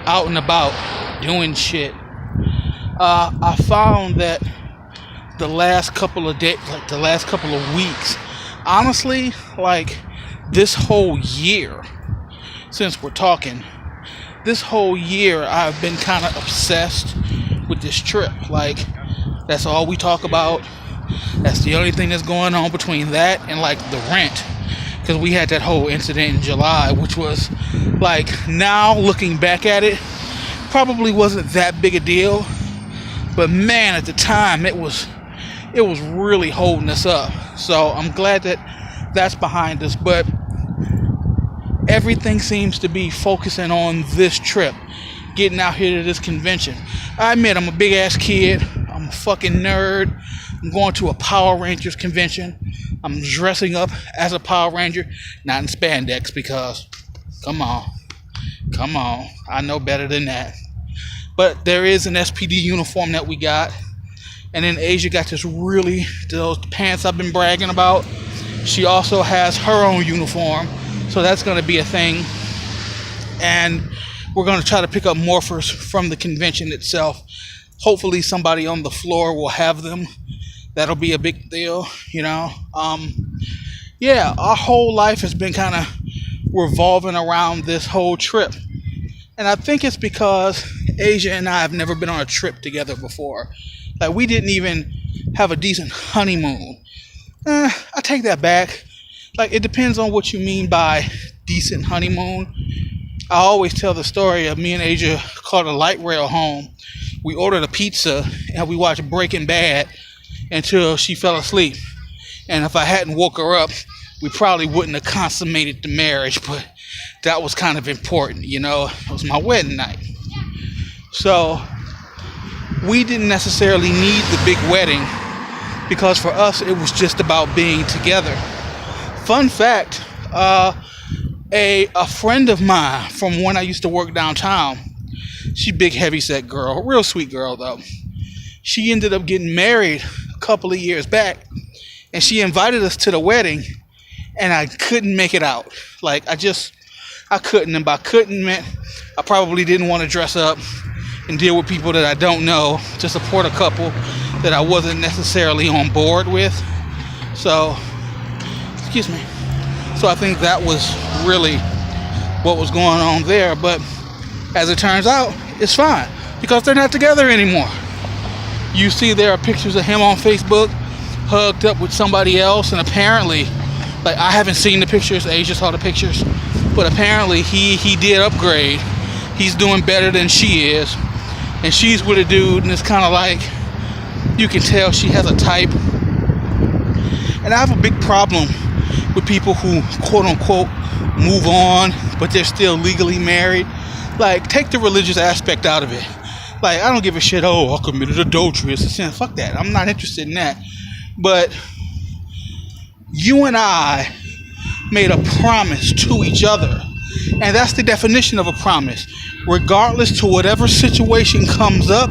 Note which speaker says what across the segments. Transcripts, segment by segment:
Speaker 1: out and about doing shit, I found that the last couple of days, like the last couple of weeks, honestly, like this whole year, since we're talking, this whole year I've been kind of obsessed with this trip. Like, that's all we talk about. That's the only thing that's going on between that and like the rent. Because we had that whole incident in July, which was like, now looking back at it, probably wasn't that big a deal. But man, at the time, it was really holding us up. So I'm glad that that's behind us. But everything seems to be focusing on this trip, getting out here to this convention. I admit, I'm a big ass kid. I'm a fucking nerd. I'm going to a Power Rangers convention. I'm dressing up as a Power Ranger, not in spandex, because come on, I know better than that. But there is an SPD uniform that we got. And then Asia got those pants I've been bragging about. She also has her own uniform. So that's going to be a thing. And we're going to try to pick up morphers from the convention itself. Hopefully somebody on the floor will have them. That'll be a big deal, you know. Yeah, our whole life has been kind of revolving around this whole trip. And I think it's because Asia and I have never been on a trip together before. Like, we didn't even have a decent honeymoon. I take that back. Like, it depends on what you mean by decent honeymoon. I always tell the story of me and Asia caught a light rail home. We ordered a pizza and we watched Breaking Bad until she fell asleep. And if I hadn't woke her up, we probably wouldn't have consummated the marriage. But that was kind of important, you know. It was my wedding night. So we didn't necessarily need the big wedding, because for us it was just about being together. Fun fact, a friend of mine from when I used to work downtown, she big heavyset girl, real sweet girl though. She ended up getting married a couple of years back, and she invited us to the wedding, and I couldn't make it out. Like, I couldn't, and by couldn't meant I probably didn't want to dress up and deal with people that I don't know to support a couple that I wasn't necessarily on board with. So, excuse me. So I think that was really what was going on there. But as it turns out, it's fine, because they're not together anymore. You see there are pictures of him on Facebook hugged up with somebody else, and apparently, like, I haven't seen the pictures, Asia saw the pictures, but apparently he did upgrade. He's doing better than she is. And she's with a dude, and it's kind of like, you can tell she has a type. And I have a big problem with people who, quote unquote, move on, but they're still legally married. Like, take the religious aspect out of it. Like, I don't give a shit, I committed adultery, it's a sin. Fuck that. I'm not interested in that. But you and I made a promise to each other. And that's the definition of a promise. Regardless to whatever situation comes up,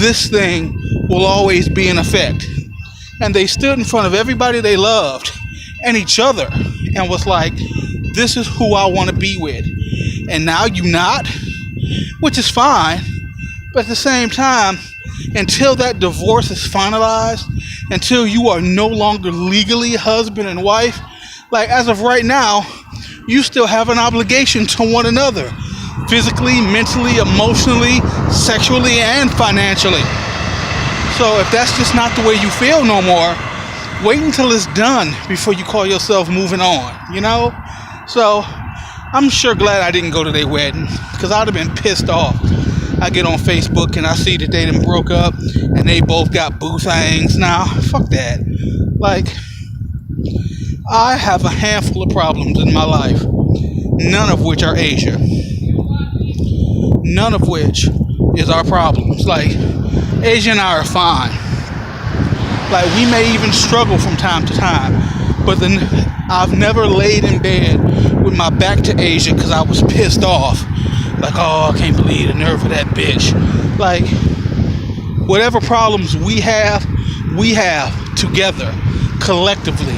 Speaker 1: this thing will always be in effect. And they stood in front of everybody they loved and each other and was like, this is who I want to be with. And now you not, which is fine. But at the same time, until that divorce is finalized, until you are no longer legally husband and wife, like, as of right now, you still have an obligation to one another. Physically, mentally, emotionally, sexually, and financially. So if that's just not the way you feel no more, wait until it's done before you call yourself moving on, you know? So I'm sure glad I didn't go to their wedding, because I'd have been pissed off. I get on Facebook and I see that they done broke up and they both got boo things now. Fuck that. Like, I have a handful of problems in my life, none of which are Asia. None of which is our problems. Like, Asia and I are fine. Like, we may even struggle from time to time, but then I've never laid in bed with my back to Asia because I was pissed off. Like, I can't believe the nerve of that bitch. Like, whatever problems we have together, collectively,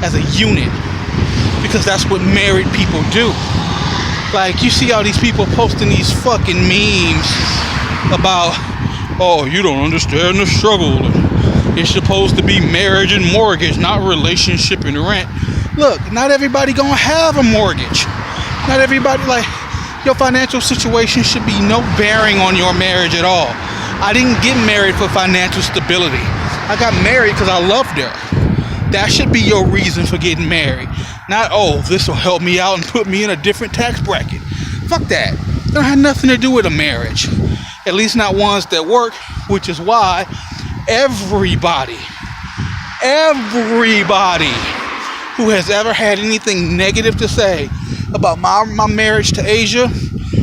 Speaker 1: as a unit, because that's what married people do. Like, you see all these people posting these fucking memes about, oh, you don't understand the struggle. It's supposed to be marriage and mortgage, not relationship and rent. Look, not everybody gonna have a mortgage. Not everybody, like, your financial situation should be no bearing on your marriage at all. I didn't get married for financial stability. I got married because I loved her. That should be your reason for getting married. Not, oh, this will help me out and put me in a different tax bracket. Fuck that. That don't have nothing to do with a marriage. At least not ones that work, which is why everybody who has ever had anything negative to say about my marriage to Asia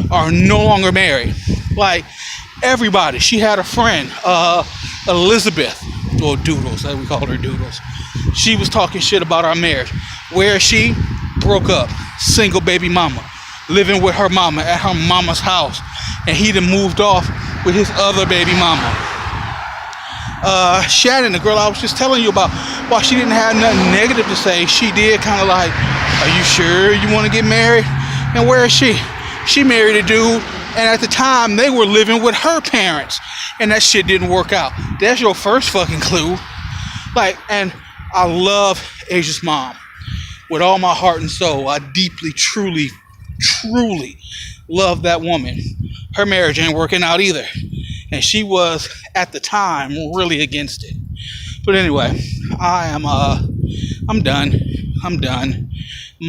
Speaker 1: are no longer married. Like, everybody. She had a friend, Elizabeth, or Doodles, as we call her, Doodles. She was talking shit about our marriage. Where is she? Broke up. Single baby mama. Living with her mama at her mama's house. And he done moved off with his other baby mama. Shannon, the girl I was just telling you about, while she didn't have nothing negative to say, she did kind of like, are you sure you want to get married? And where is she? She married a dude, and at the time, they were living with her parents. And that shit didn't work out. That's your first fucking clue. Like, and I love Asia's mom. With all my heart and soul, I deeply, truly love that woman. Her marriage ain't working out either. And she was, at the time, really against it. But anyway, I'm done. I'm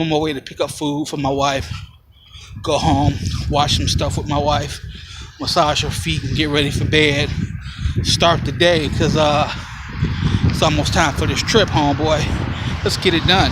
Speaker 1: on my way to pick up food for my wife. Go home, watch some stuff with my wife, massage her feet and get ready for bed. Start the day, because it's almost time for this trip, homeboy. Let's get it done.